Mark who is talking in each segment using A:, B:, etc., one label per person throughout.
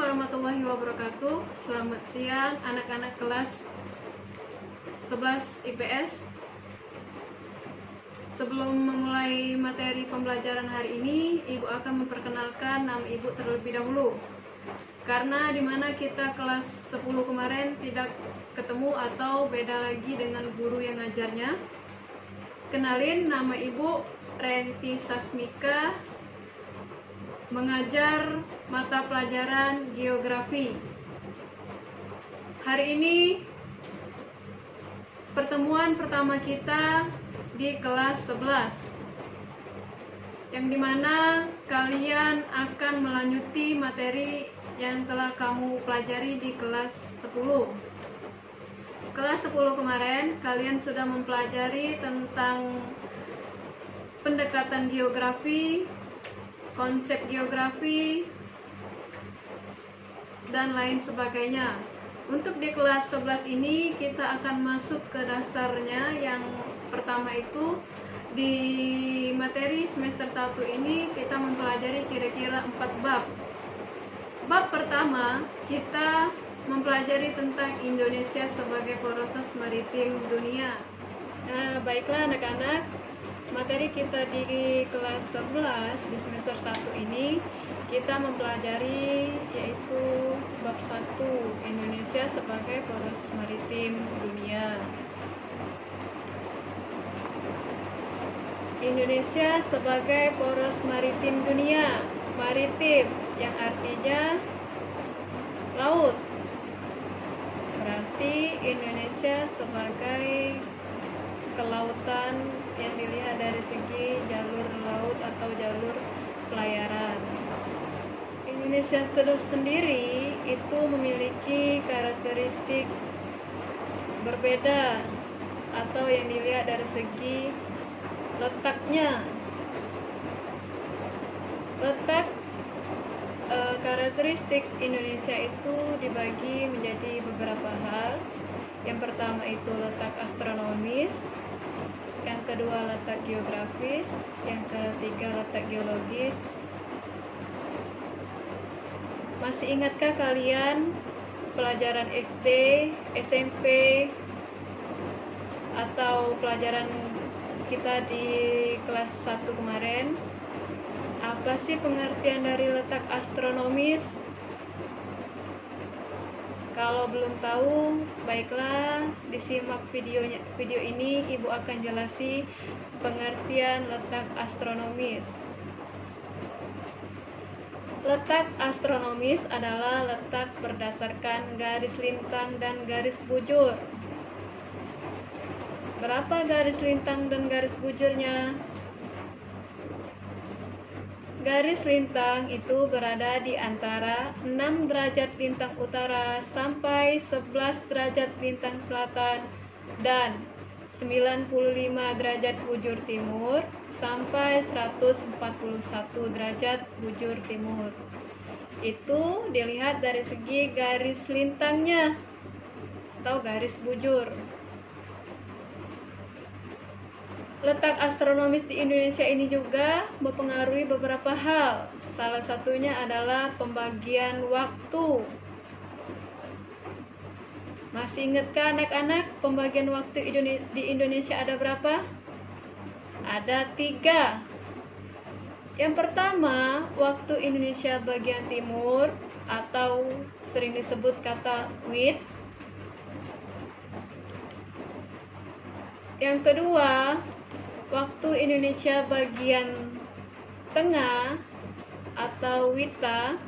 A: warahmatullahi wabarakatuh. Selamat siang anak-anak kelas 11 IPS. Sebelum memulai materi pembelajaran hari ini, Ibu akan memperkenalkan nama Ibu terlebih dahulu. Karena dimana kita kelas 10 kemarin tidak ketemu atau beda lagi dengan guru yang ngajarnya. Kenalin, nama Ibu Renti Sasmika, mengajar mata pelajaran geografi. Hari ini pertemuan pertama kita di kelas 11, yang dimana kalian akan melanjuti materi yang telah kamu pelajari di kelas 10. Kelas 10 kemarin kalian sudah mempelajari tentang pendekatan geografi, konsep geografi, dan lain sebagainya. Untuk di kelas 11 ini kita akan masuk ke dasarnya. Yang pertama itu di materi semester 1 ini kita mempelajari kira-kira 4 bab. Bab pertama kita mempelajari tentang Indonesia sebagai proses maritim dunia. Nah, baiklah anak-anak, materi kita di kelas 11 di semester 1 ini kita mempelajari yaitu bab 1, Indonesia sebagai poros maritim dunia. Indonesia sebagai poros maritim dunia. Maritim yang artinya laut. Berarti Indonesia sebagai kelautan yang dilihat dari segi jalur laut atau jalur pelayaran. Indonesia tersendiri itu memiliki karakteristik berbeda atau yang dilihat dari segi letaknya. Letak karakteristik Indonesia itu dibagi menjadi beberapa hal. Yang pertama itu letak astronomis, yang kedua letak geografis, yang ketiga letak geologis. Masih ingatkah kalian pelajaran SD, SMP, atau pelajaran kita di kelas 1 kemarin? Apa sih pengertian dari letak astronomis? Kalau belum tahu, baiklah disimak video ini. Ibu akan jelasi pengertian letak astronomis. Letak astronomis adalah letak berdasarkan garis lintang dan garis bujur. Berapa garis lintang dan garis bujurnya? Garis lintang itu berada di antara 6 derajat lintang utara sampai 11 derajat lintang selatan dan 95 derajat bujur timur sampai 141 derajat bujur timur. Itu dilihat dari segi garis lintangnya atau garis bujur. Letak astronomis di Indonesia ini juga mempengaruhi beberapa hal. Salah satunya adalah pembagian waktu. Masih ingatkah anak-anak pembagian waktu di Indonesia ada berapa? Ada 3. Yang pertama, waktu Indonesia bagian timur atau sering disebut kata WIT. Yang kedua, waktu Indonesia bagian tengah atau WITA.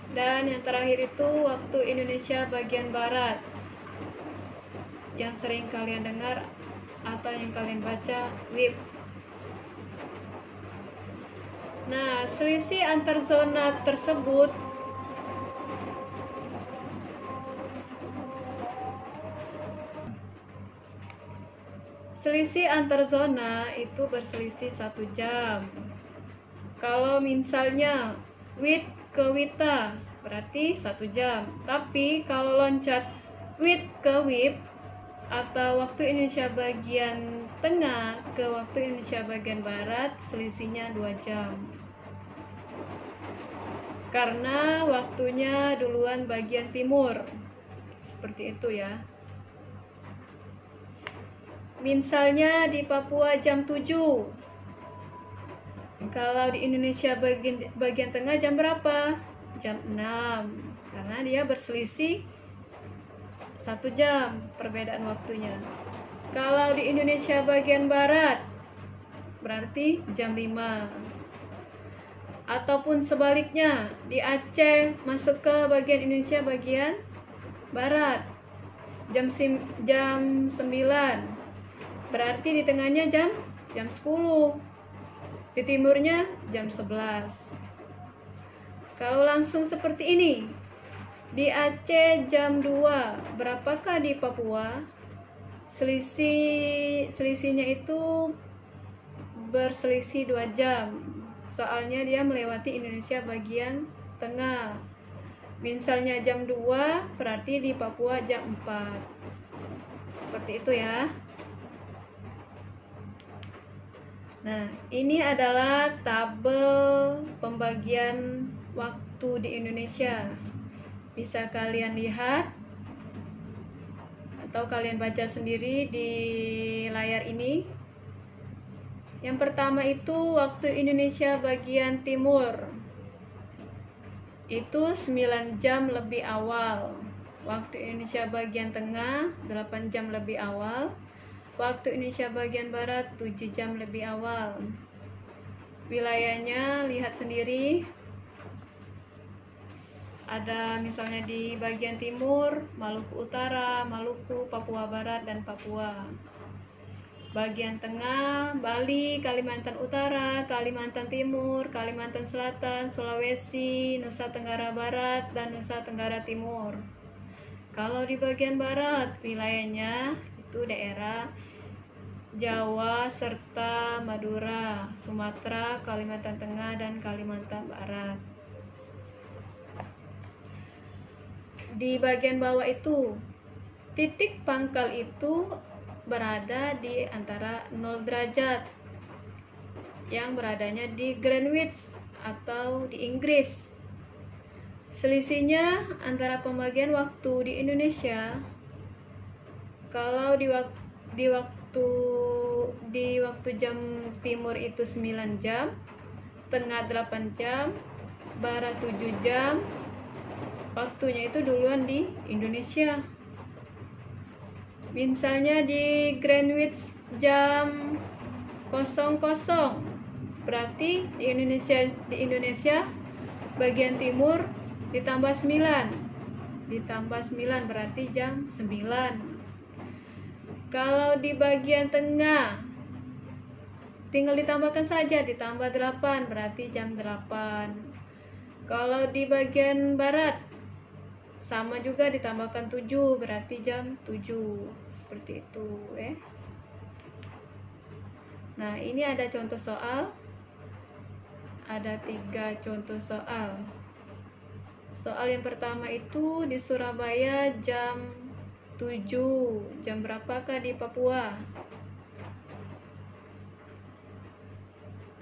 A: Dan yang terakhir itu waktu Indonesia bagian barat, yang sering kalian dengar atau yang kalian baca WIB. Nah, selisih antar zona tersebut itu berselisih 1 jam. Kalau misalnya WIT ke WITA berarti 1 jam. Tapi kalau loncat WIT ke WIB atau waktu Indonesia bagian tengah ke waktu Indonesia bagian barat, selisihnya 2 jam. karena waktunya duluan bagian timur. Seperti itu ya. Misalnya di Papua jam 7. Kalau di Indonesia bagian tengah jam berapa? Jam 6. Karena dia berselisih 1 jam perbedaan waktunya. Kalau di Indonesia bagian barat berarti jam 5. Ataupun sebaliknya, di Aceh masuk ke bagian Indonesia bagian barat jam 9. Berarti di tengahnya jam 10. Di timurnya jam 11. Kalau langsung seperti ini, di Aceh jam 2, berapakah di Papua? Selisihnya itu berselisih 2 jam. Soalnya dia melewati Indonesia bagian tengah. Misalnya jam 2, berarti di Papua jam 4. Seperti itu ya. Nah, ini adalah tabel pembagian waktu di Indonesia. Bisa kalian lihat atau kalian baca sendiri di layar ini. Yang pertama itu waktu Indonesia bagian timur. Itu 9 jam lebih awal. Waktu Indonesia bagian tengah 8 jam lebih awal. Waktu Indonesia bagian barat 7 jam lebih awal. Wilayahnya lihat sendiri. Ada misalnya di bagian timur, Maluku Utara, Maluku, Papua Barat, dan Papua. Bagian tengah, Bali, Kalimantan Utara, Kalimantan Timur, Kalimantan Selatan, Sulawesi, Nusa Tenggara Barat, dan Nusa Tenggara Timur. Kalau di bagian barat, wilayahnya itu daerah Jawa serta Madura, Sumatera, Kalimantan Tengah, dan Kalimantan Barat. Di bagian bawah itu, titik pangkal itu berada di antara 0 derajat yang beradanya di Greenwich atau di Inggris. Selisihnya antara pembagian waktu di Indonesia, kalau di waktu jam timur itu 9 jam, tengah 8 jam, barat 7 jam, waktunya itu duluan di Indonesia. Misalnya di Greenwich jam 00, berarti di Indonesia bagian timur ditambah 9 berarti jam 9. Kalau di bagian tengah tinggal ditambahkan saja, ditambah 8 berarti jam 8. Kalau di bagian barat sama juga, ditambahkan 7 berarti jam 7. Seperti itu Nah, ini ada contoh soal. Ada 3 contoh soal. Soal yang pertama itu di Surabaya jam 7. Jam berapakah di Papua?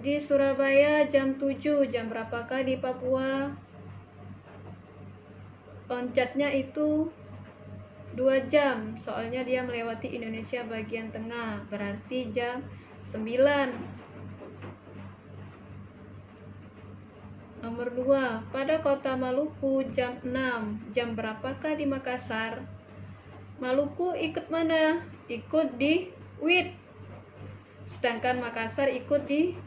A: Di Surabaya jam 7. Jam berapakah di Papua? Loncatnya itu 2 jam. Soalnya dia melewati Indonesia bagian tengah. Berarti jam 9. Nomor 2. Pada kota Maluku jam 6. Jam berapakah di Makassar? Maluku ikut mana? Ikut di WIT. Sedangkan Makassar ikut di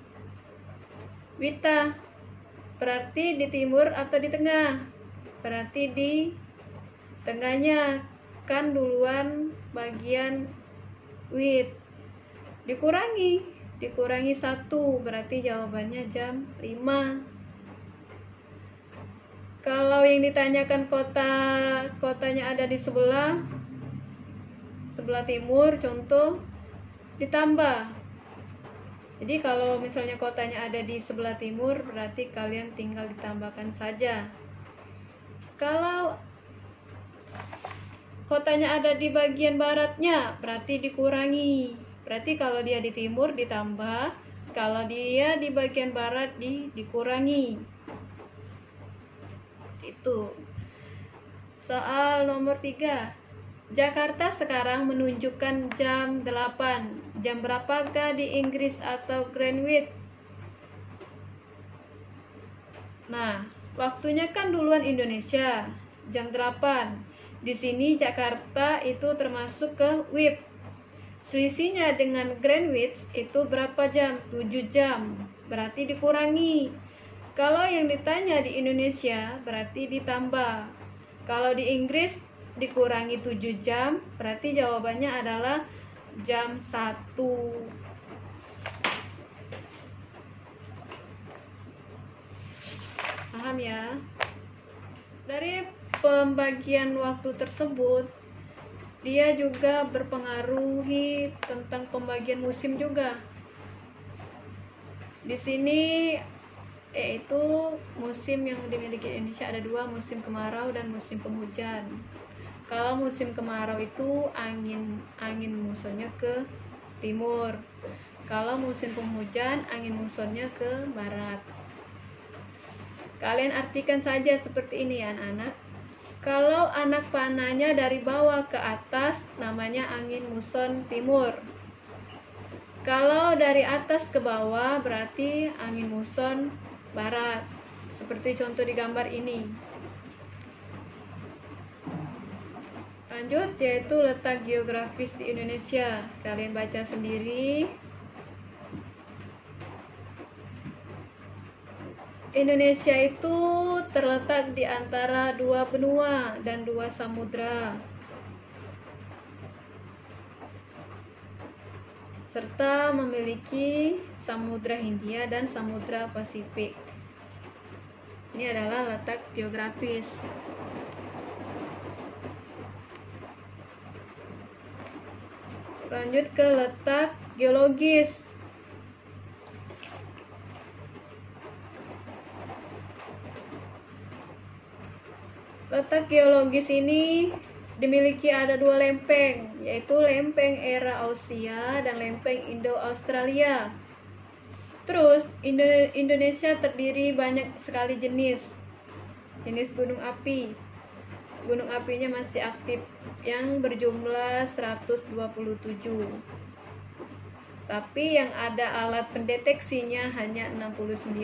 A: WITA. Berarti di timur atau di tengah? Berarti di tengahnya, kan duluan bagian WIT. Dikurangi 1, berarti jawabannya jam 5. Kalau yang ditanyakan kotanya ada di sebelah timur, contoh, ditambah. Jadi kalau misalnya kotanya ada di sebelah timur, berarti kalian tinggal ditambahkan saja. Kalau kotanya ada di bagian baratnya, berarti dikurangi. Berarti kalau dia di timur ditambah, kalau dia di bagian barat dikurangi. Itu. Soal nomor 3. Jakarta sekarang menunjukkan jam 8. Jam berapakah di Inggris atau Greenwich? Nah, waktunya kan duluan Indonesia, jam 8. Di sini Jakarta itu termasuk ke WIB. Selisihnya dengan Greenwich itu berapa jam? 7 jam. Berarti dikurangi. Kalau yang ditanya di Indonesia berarti ditambah. Kalau di Inggris dikurangi 7 jam, berarti jawabannya adalah jam 1. Paham ya? Dari pembagian waktu tersebut, dia juga berpengaruhi tentang pembagian musim juga. Di sini yaitu musim yang dimiliki Indonesia ada 2, musim kemarau dan musim penghujan. Kalau musim kemarau itu angin musonnya ke timur. Kalau musim penghujan angin musonnya ke barat. Kalian artikan saja seperti ini ya anak-anak. Kalau anak panahnya dari bawah ke atas namanya angin muson timur. Kalau dari atas ke bawah berarti angin muson barat. Seperti contoh di gambar ini. Lanjut, yaitu letak geografis di Indonesia. Kalian baca sendiri. Indonesia itu terletak di antara 2 benua dan 2 samudra, serta memiliki Samudra Hindia dan Samudra Pasifik. Ini adalah letak geografis. Lanjut ke letak geologis. Letak geologis ini dimiliki ada 2 lempeng, yaitu lempeng Eurausia dan lempeng Indo-Australia. Terus Indonesia terdiri banyak sekali jenis gunung api. Gunung apinya masih aktif yang berjumlah 127. Tapi yang ada alat pendeteksinya hanya 69.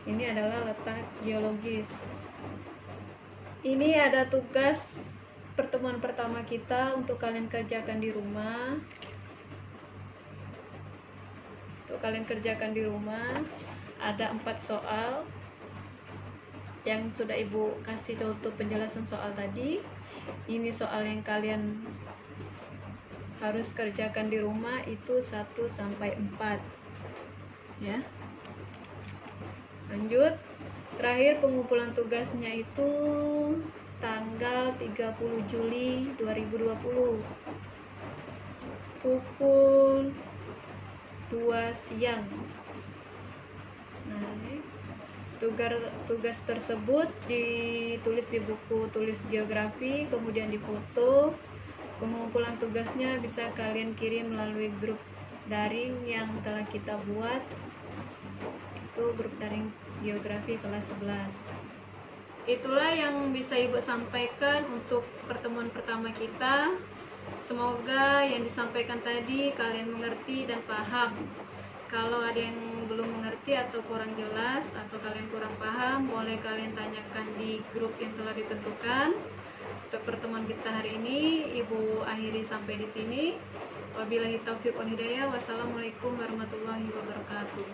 A: Ini adalah letak geologis. Ini ada tugas pertemuan pertama kita untuk kalian kerjakan di rumah. Untuk kalian kerjakan di rumah ada 4 soal yang sudah ibu kasih contoh penjelasan soal tadi. Ini soal yang kalian harus kerjakan di rumah itu 1 sampai 4 ya. Lanjut, terakhir pengumpulan tugasnya itu tanggal 30 Juli 2020 pukul 2 siang. Nah, tugas tersebut ditulis di buku tulis geografi, kemudian difoto. Pengumpulan tugasnya bisa kalian kirim melalui grup daring yang telah kita buat. Itu grup daring geografi kelas 11. Itulah yang bisa ibu sampaikan untuk pertemuan pertama kita. Semoga yang disampaikan tadi kalian mengerti dan paham. Kalau ada yang belum mengerti atau kurang jelas atau kalian kurang paham, boleh kalian tanyakan di grup yang telah ditentukan. Untuk pertemuan kita hari ini, ibu akhiri sampai di sini. Wabillahi taufiq wal hidayah. Wassalamualaikum warahmatullahi wabarakatuh.